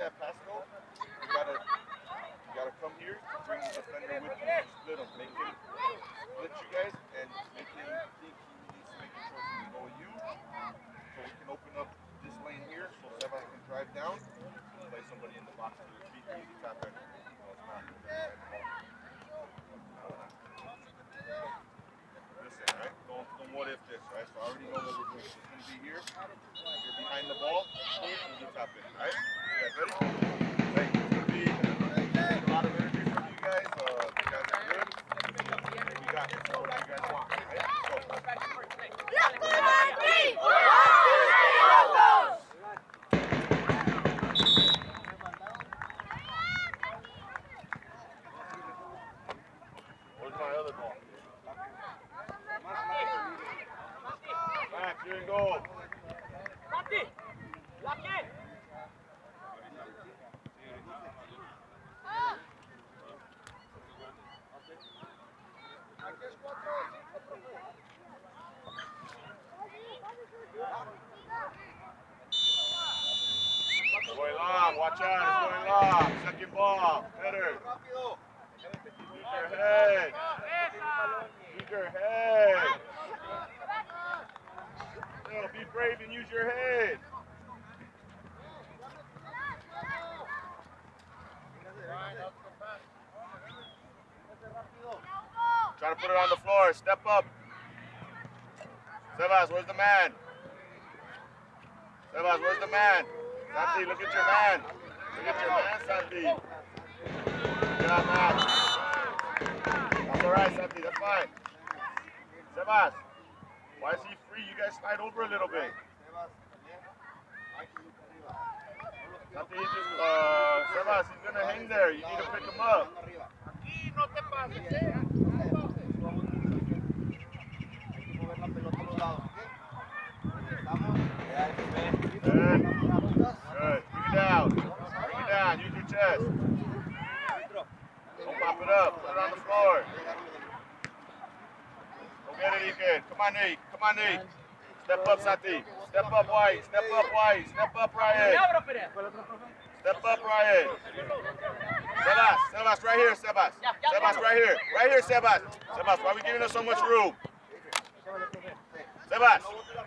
that pass go, you gotta come here, bring the defender with you, split him, make him split you guys, and make him think he needs to make a choice to go with you, so we can open up this lane here, so Sebas can drive down, play somebody in the box to the feet, easy tap in. No, it's not. Listen, right? Don't what if this, right? So I already know what we're doing. So it's gonna be here. You're behind the ball, easy tap in, right? You guys ready? Right, it's gonna be a lot of energy from you guys. You guys are good. We got this. What you guys want, right? Go. Where's my other ball? Back, here you go. Lock in. Going long, watch out, it's going long. Second ball, better. Use your head. Use your head. No, be brave and use your head. Try to put it on the floor. Step up. Sebas, where's the man? Sebas, where's the man? Santi, look at your man. Look at your man, Santi. Good job, man. That's all right, Santi. That's fine. Sebas, why is he free? You guys slide over a little bit. Santi, Sebas, he's going to hang there. You need to pick him up. Good. Good. Bring it down. Bring it down. Use your chest. Don't pop it up. Put it on the floor. Go get it, Ethan. Come on, Nate. Come on, Nate. Step up, Santi. Step up, White. Step up, White. Step up, Ryan. Step up, Ryan. Sebas. Sebas, right here, Sebas. Sebas, right here. Right here, Sebas. Sebas, why are we giving us so much room? Sebas,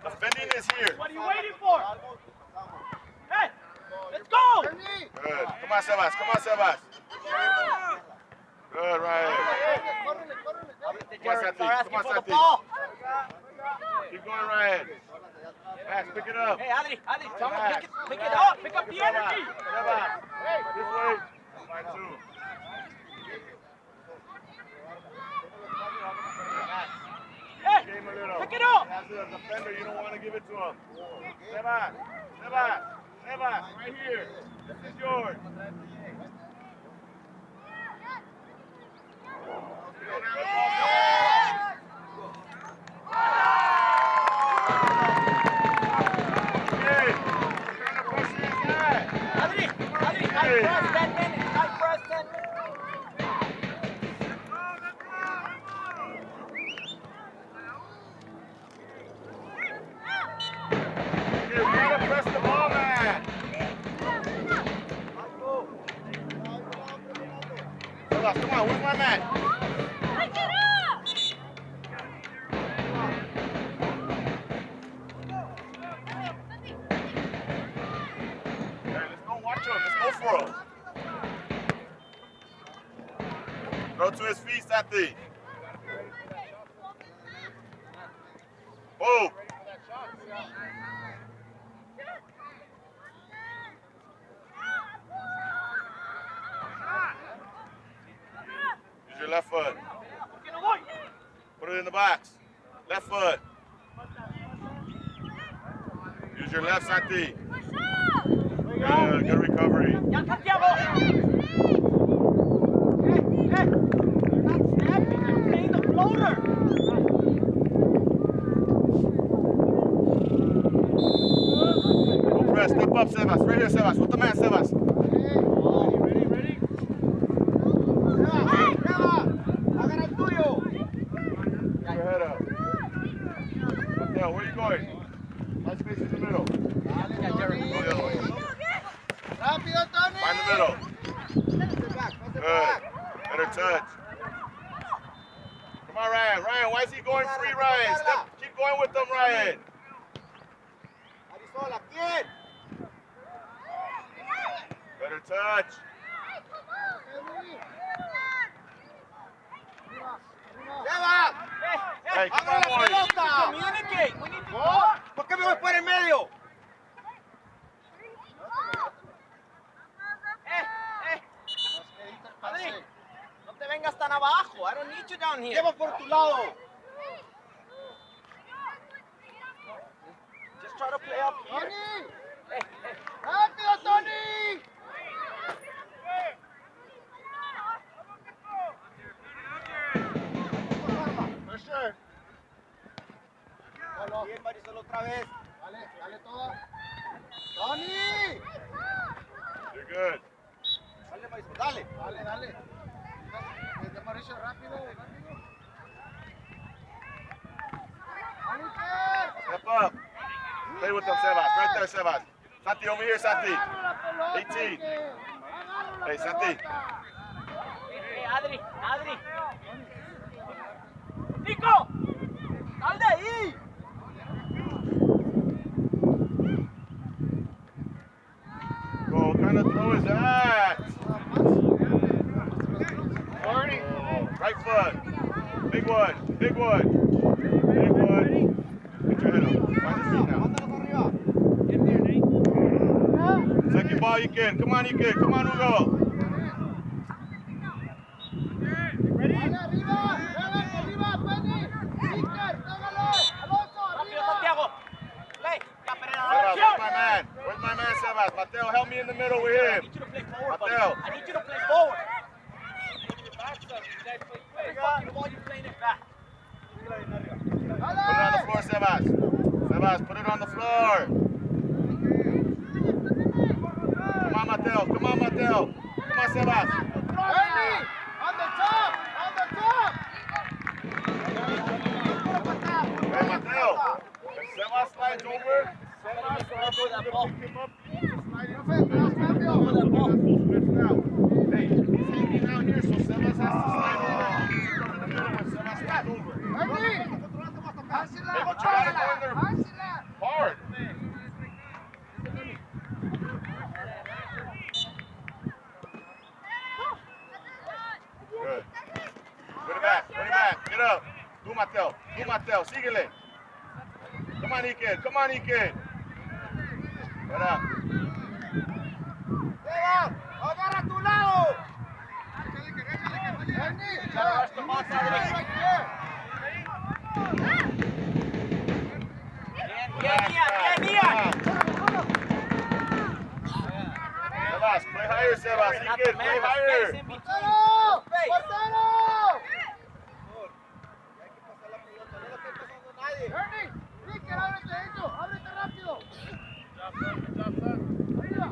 defending is here. What are you waiting for? Hey, let's go! Good. Come on, Sebas. Come on, Sebas. Good, Ryan. Come on, Santi. Come on, Santi. Keep going, Ryan. Max, pick it up. Hey, Adri, tell me, pick it up. Pick up the energy. Sebas. This way. Line two. Hey, Game a little. pick it up. As a defender, you don't want to give it to him. Sebas. Sebas. Sebas, right here. This is yours. You don't have the ball. Okay. What kind of pressure is that? Adri, nice press, 10 minutes. Nice press, 10 minutes. Okay, we gotta press the ball, man. Sebas, come on, where's my man? Pick it up! Hey, let's go watch him. Let's go for him. Throw to his feet, Santi. Oh! Use your left foot. Put it in the box. Left foot. Use your left, Santi. Good, good recovery. Yan, Santiago. Hey, you're not snapping. You're playing the floater. Go press. Step up, Sebas. Right here, Sebas. With the man, Sebas. Ready? Keep your head up. Mateo, where are you going? Nice space in the middle. Yeah, Jarret. Go the other way. ¡Rápido, Tony! middle. Good. Better touch. Come on, Ryan. Ryan, why is he going free, Ryan? Keep going with them, Ryan. Better touch. Hey, come on, boys. Communicate. We need to talk. ¿Por qué me voy por el medio? Adri, no te vengas tan abajo. I don't need you down here. Lleva por tu lado. Just try to play up here. ¡Rápido, Tony! For sure. Bien, Marisol, otra vez. Dale toda. ¡Tony! You're good. Dale, Marisol, dale. Dale. Desde Mauricio, rápido. Step up. Play with them, Sebas. Right there, Sebas. Santi, over here, Santi. 18. Hey, Santi. Hey, Adri. Nico, sal de ahí. Go, what kind of throw is that? Right foot. Big one. Get your head up. Watch his feet now. Second ball, you can. Come on, Hugo. Rápido, Santiago. Play. Sebas, where's my man, Sebas? Mateo, help me in the middle with I him. need you to play forward, buddy. Mateo. I need you to play forward. Fucking ball, you playing it back. Put it on the floor, Sebas. Sebas, put it on the floor. Come on, Mateo. Come on, Sebas. Ernie! On the top! Hey, Mateo. If Sebas slides over, Sebas ball. pick him up. Hey, he's hanging out here, so Sebas has to slide over. He's in the middle when Sebas slides over. Ernie! Hey, but you gotta go in there hard. Good. Put it back. Get up. Do Mateo. Síguele. Come on, Ike. Get up. Agarra tu lado. Bien. Sebas, play higher, Sebas. Ike, play higher. Ernie, Ricker, ábrete rápido. Arriba.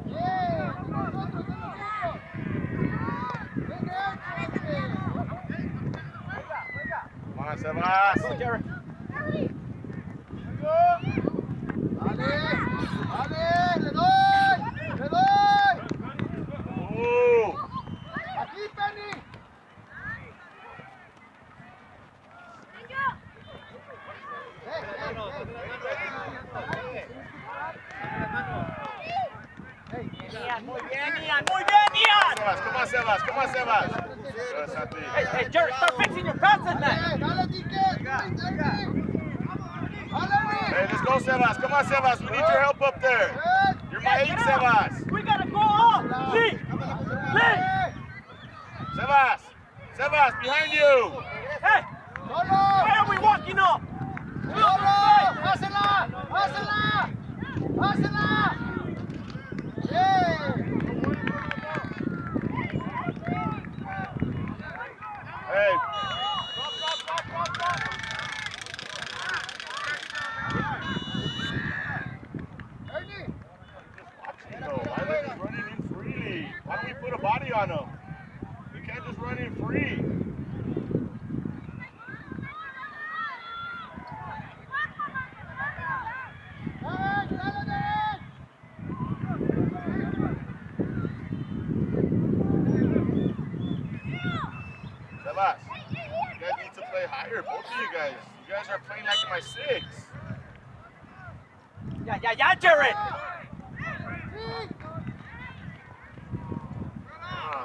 Bien, nosotros. Come on, Sebas. Go, Jarret. Dale, le doy. Ooh. Aquí, Penny. Muy bien, Ian. Sebas, come on, Sebas. Good, Santi. Hey, Jarret, start fixing your passes, man. Dale, Ticket. Hey, let's go, Sebas. Come on, Sebas. We need your help up there. You're my 8, Sebas. We gotta go up. Lee. Sebas, behind you. Hey, why are we walking up? ¡Hásela! Hey. Ernie! Why are they just running in freely? Why don't we put a body on them? We can't just run in free. to you guys. You guys are playing like my 6. Yeah, Jarret.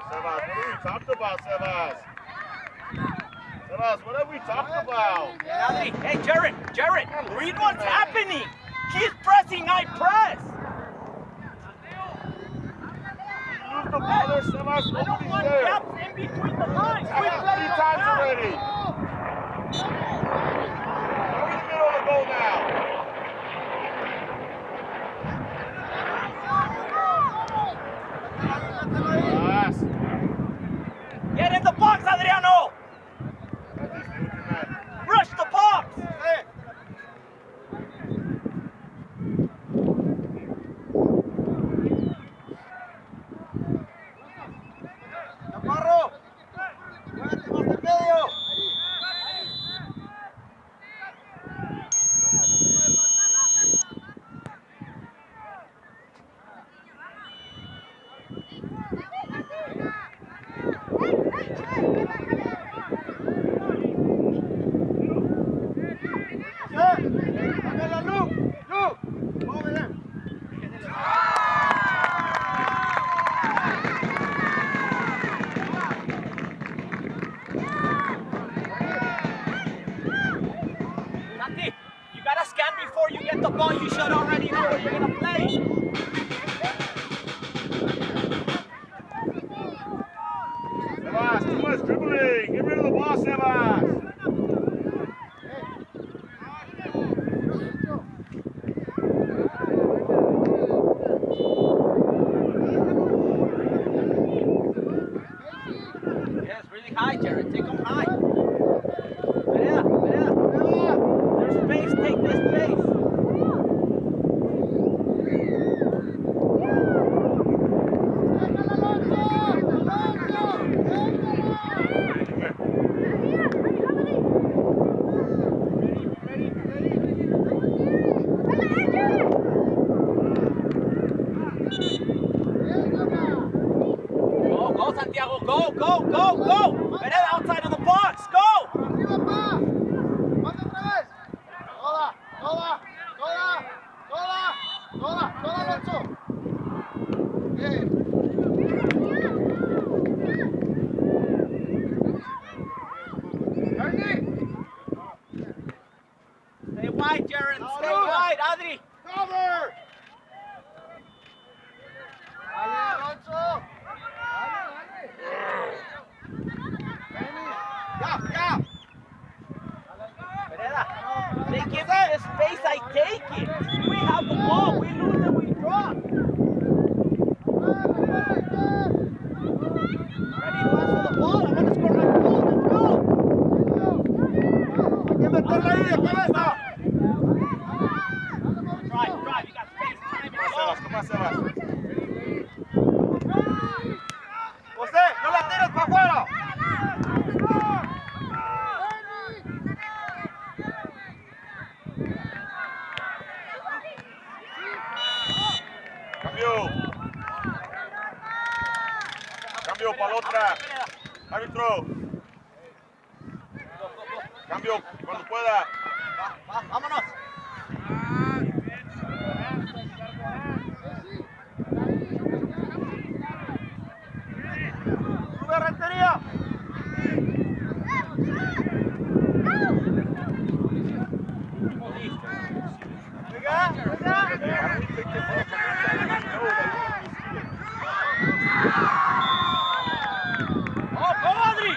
Sebas, what have we talked about, Sebas? Sebas, what have we talked about? Hey, Jarret, read what's happening. He's pressing, I press. Use the ball there, Sebas. I don't Nobody's want there. gaps in between the lines. I We have play 3 the times back. already. We're in the middle of the goal now. Yes. Get in the box, Adriano. Rush the box. Navarro. Muévete más en medio. Santi, you gotta scan before you get the ball. You should already know where you're gonna play. Sebas, too much dribbling. Get rid of the ball, Sebas. Yes, really high, Jarret. Take them high. Vereda. There's space. Take this space. Go, Santiago. Go. Vereda outside of the box. Go. Arriba, pa. Manda otra vez. Toda, Alonso. Bien. Ernie. Stay wide, Jarret. Stay wide, Adri. Cover. Dale, Alonso. Ya. Vereda, they give me the space, I take it. We have the ball, we lose and we drop. Ready to ask for the ball, I want to score my goal, let's go. Hay que meterla ahí de cabeza. Drive, you got space, time and Sebas, go. come on, Sebas. José, no la tires para afuera. Cambio para la otra. Árbitro. Cambio cuando pueda. Vámonos. Sube Rentería. Oh, go Adri.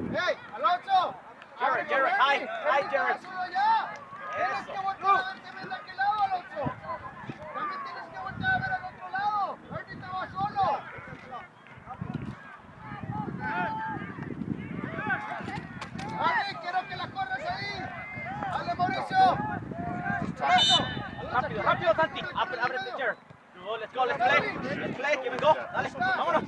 ¡Hey, Alonso! Jarret, hi, Jarret. Tienes que voltear a ver también de aquel lado, Alonso. También tienes que voltear a ver al otro lado. Ernie estaba solo. Ernie, quiero que la corras ahí. Dale, Mauricio. Alonso. Rápido, Santi. Ábrete, Jarret. Let's go, let's play. Play, que me go. Dale, vámonos.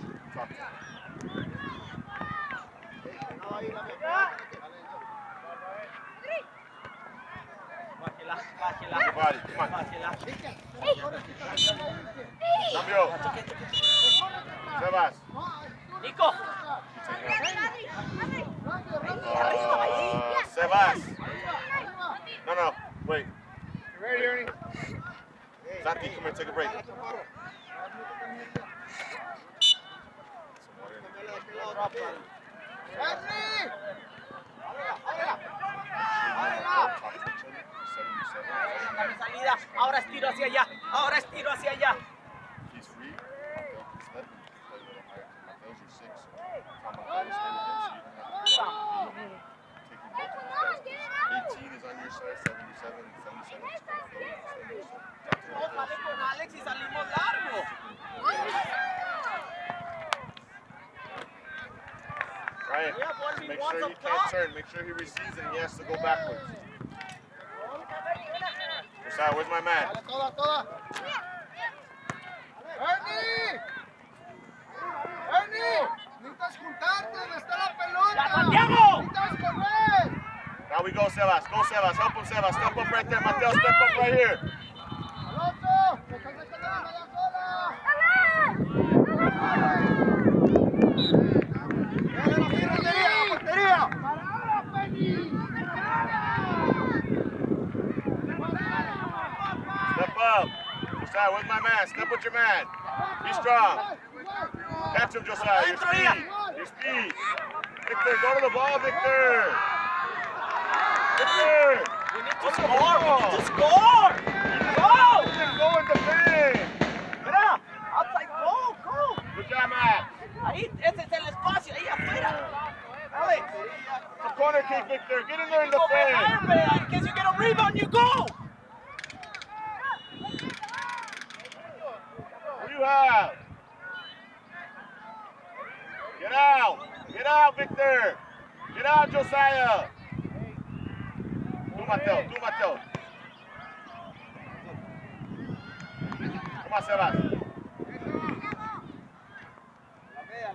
Bájela, bájela. Everybody, come on. Bájela. Cambio. Sebas. Nico. Sebas. No, wait. You ready, Ernie? Santi, come here, take a break. Ernie! Dame salida. Ahora estiro hacia allá. Ahora estiro hacia allá. He's free. He's let him play a little higher. Mateo's your 6. Tom Mateo's stay with him, so you don't have to taking both of these guys. 18 is on your side, 77 is kind of floating. Vamos, dale con Alex y salimos largo. Ryan, make sure he can't turn. Make sure he receives and he has to go backwards. Josiah, where's my man? Dale, toda. Ernie! Ernie! Necesitas juntarte donde está la pelota. ¡Ya, Santiago! Necesitas correr. Now we go, Sebas. Go, Sebas. Help him, Sebas. Step up right there. Mateo, step up right here. Alonso, me estás dejando la media sola. ¡Portería! ¡Parada, Penny! Step up. Josiah, where's my man? Step with your man. Be strong. Catch him, Josiah. Your speed. Your speed. Victor, go to the ball, Victor. Victor. We need to score. We need to score. Go. Go and defend. Mira, outside. Go. Good job, Max. Ahí, ese es el espacio. Ahí afuera. Alex. It's a corner kick, Victor. Get in there and Go defend. behind, man. In case you get a rebound, you go. What do you have? Get out. Get out, Victor. Get out, Josiah. Do Mateo. Come on, Sebas. La media.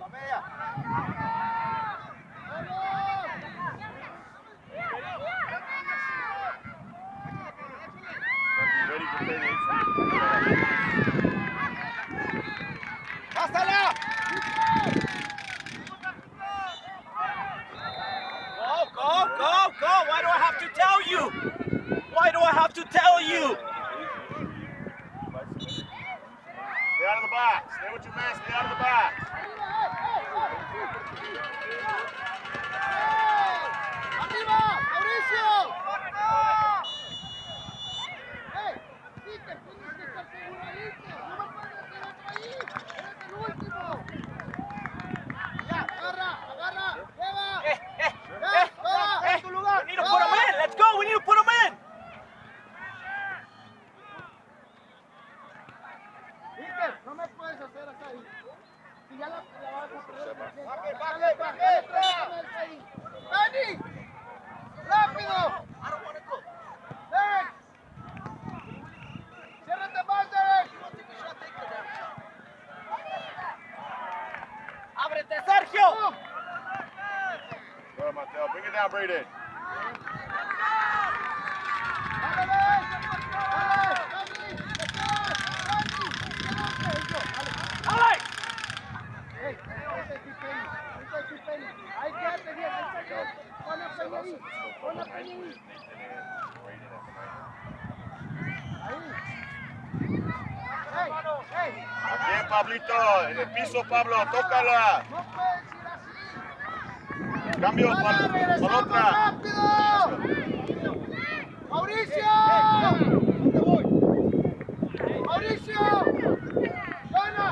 Ready to play the 8. ¡Pásala! Go. Why do I have to tell you? Why do I have to tell you? Stay out of the box. Stay with your man. Stay out of the box. ¡Arriba! ¡Mauricio! ¡Ey! Peter, tienes que estar seguradito. No me puedes hacer otro ahí. Eres el último. Ya, agarra. Lleva. Tu lugar. We need to put him in. Let's go. We need to put him in. Peter, no me puedes hacer acá ahí. Si ya la vas a perder. ¡Dani! ¡Rápido! ¡Derek! ¡Ciérrate más, Derek! Ábrete, Sergio. Go, Mateo. Bring it down, Braden. Alex. Ahí quédate bien, ahí está bien. Pon a Peña ahí. Pon a Peña ahí. Ahí. Bien, Pablito. En el piso, Pablo. Tócala. No puedes ir así. Cambio para otra. ¡Rápido! ¡Mauricio! ¡Mauricio! ¡Gana!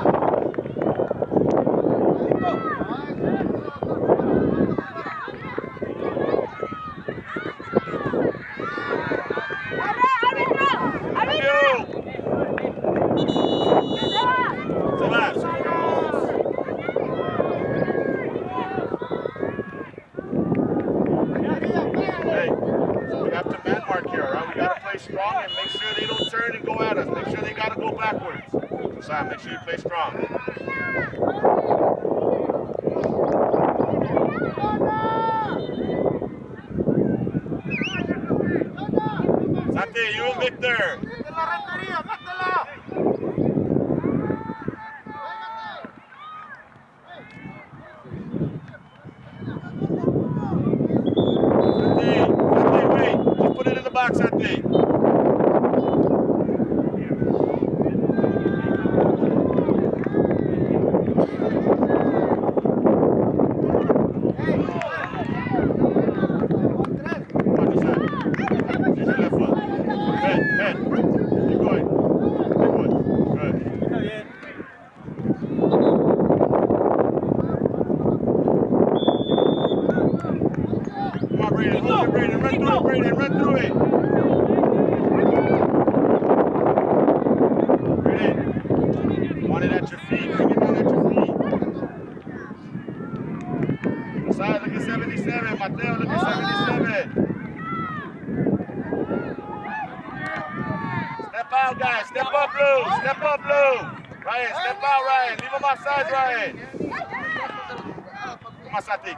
Sebas. Hey, we have to man mark here, all right? We got to play strong and make sure they don't turn and go at us. Make sure they got to go backwards. Josiah, make sure you play strong. Santi, you and Victor. Santi, wait. Just put it in the box, Santi.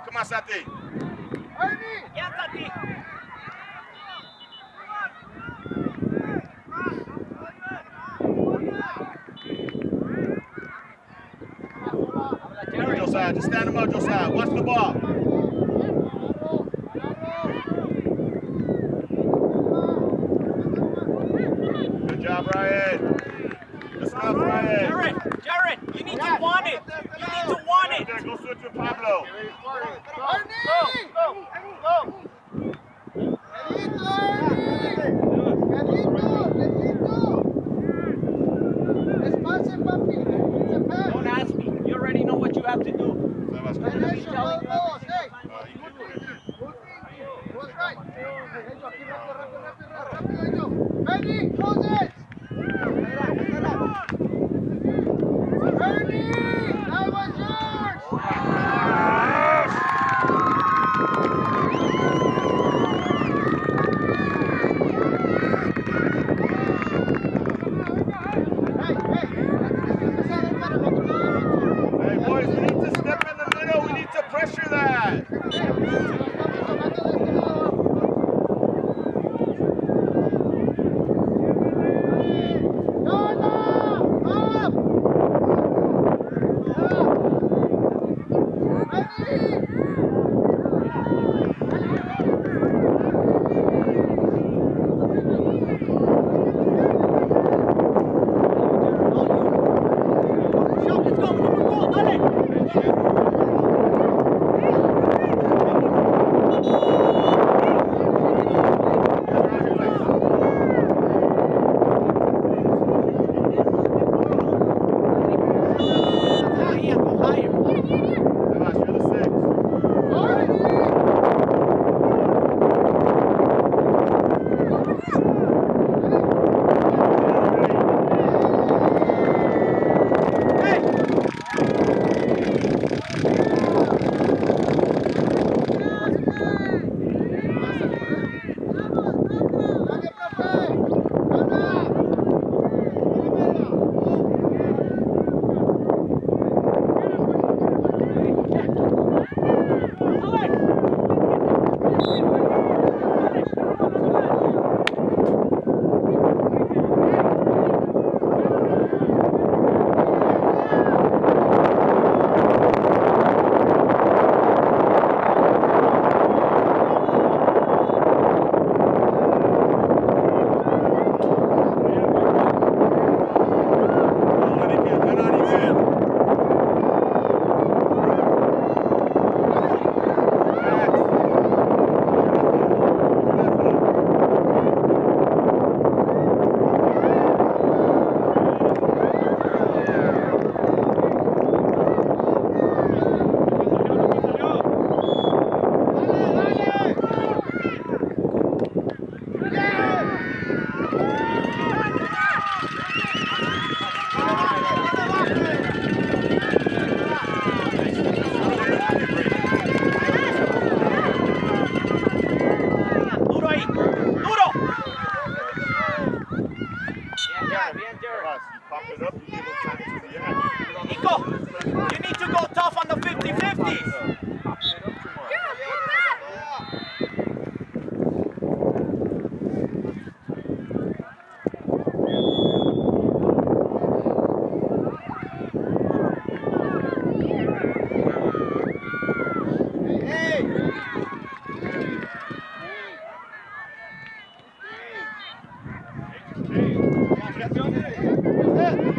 Come on, Santi. Yeah, Santi. Josiah, just stand him up, Josiah. Watch the ball. Good job, Ryan. Good stuff, Ryan. Jarret, you need to want it. You need to want it. Go switch with Pablo. Don't ask me. You already know what you have to do.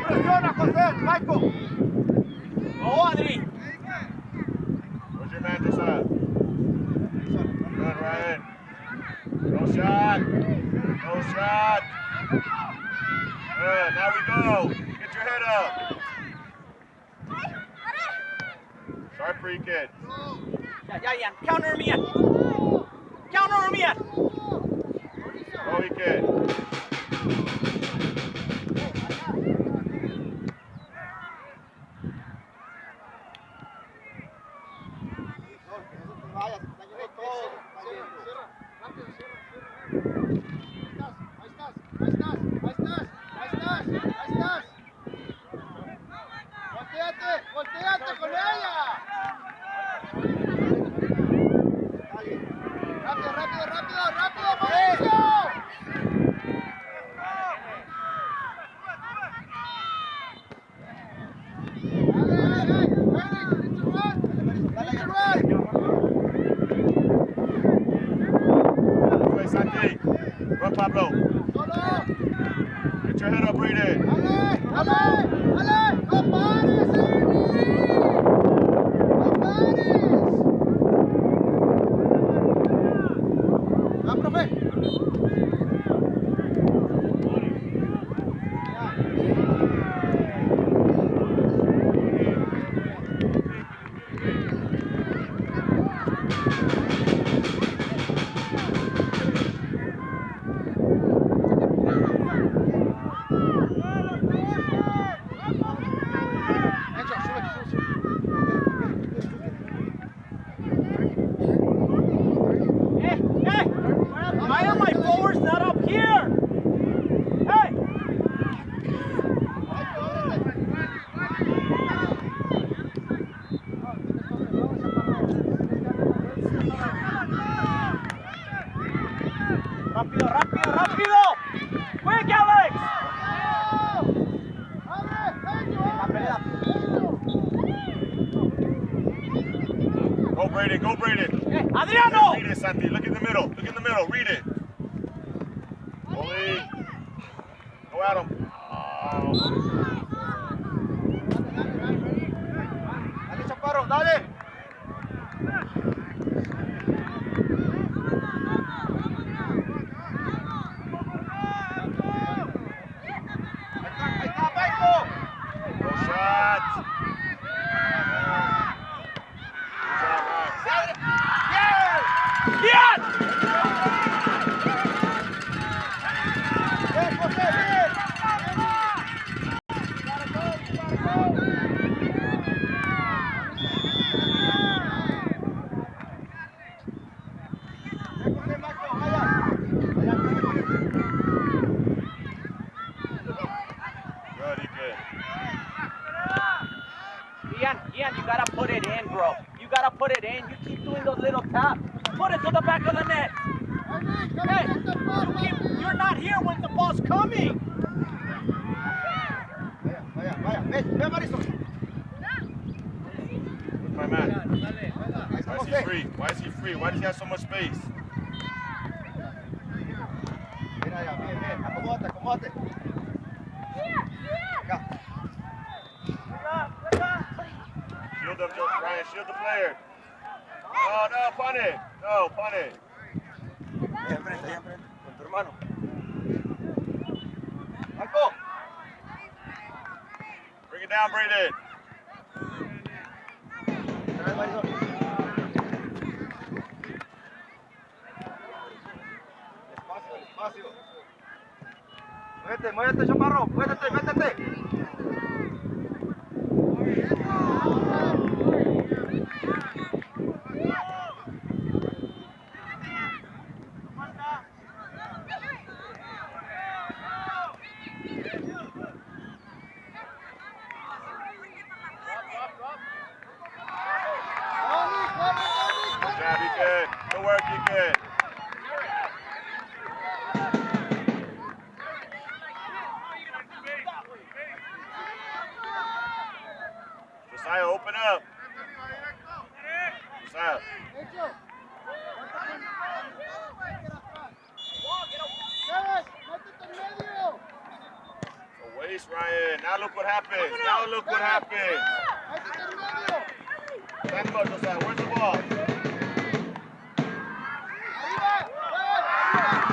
Presiona, José, Michael. Go, Adri. Where's your man, Josiah? Good, Ryan. No shot. No shot. Good, now we go. Get your head up. Sharp free kid. Yeah, Ian. Counter him, Ian. Counter him, Ian. Go, he kid. Volteate con ella. Rápido, Mauricio. This way, Santi. Run, Pablo. Get your head up, breathe in. Dale. No pares, Va, profe. Hey, why are my forwards not up here? Hey. Rápido. Quick, Alex. Go, Brayden. Hey, Adriano. Read it, Santi. Look in the middle. Read it. Holy. Go at him. Dale, Chaparro, dale. Ahí está, Paco. No shot. Ian. Bien, José, bien. Good, he good. Ian, you gotta put it in, bro. You gotta put it in. You keep doing those little taps. Put it to the back of the net. Hey, you're not here when the ball's coming. Vaya. Ven, Marisol. Where's my man? Why is he free? Why does he have so much space? Mira ya, bien. Acomódate. Acá. Shield him, Ryan. Shield the player. No, punt it. Ahí enfrente, con tu hermano. Marco. Bring it down, Brayden. Trae, Marisol. Despacio. Muévete, Chaparro. Métete. Good job, he good. Good work, he good. Josiah, open up. Nice, Ryan. Now look what happens. Now look what happens. Ahí está en medio. Stand up, Josiah. Where's the ball? Arriba.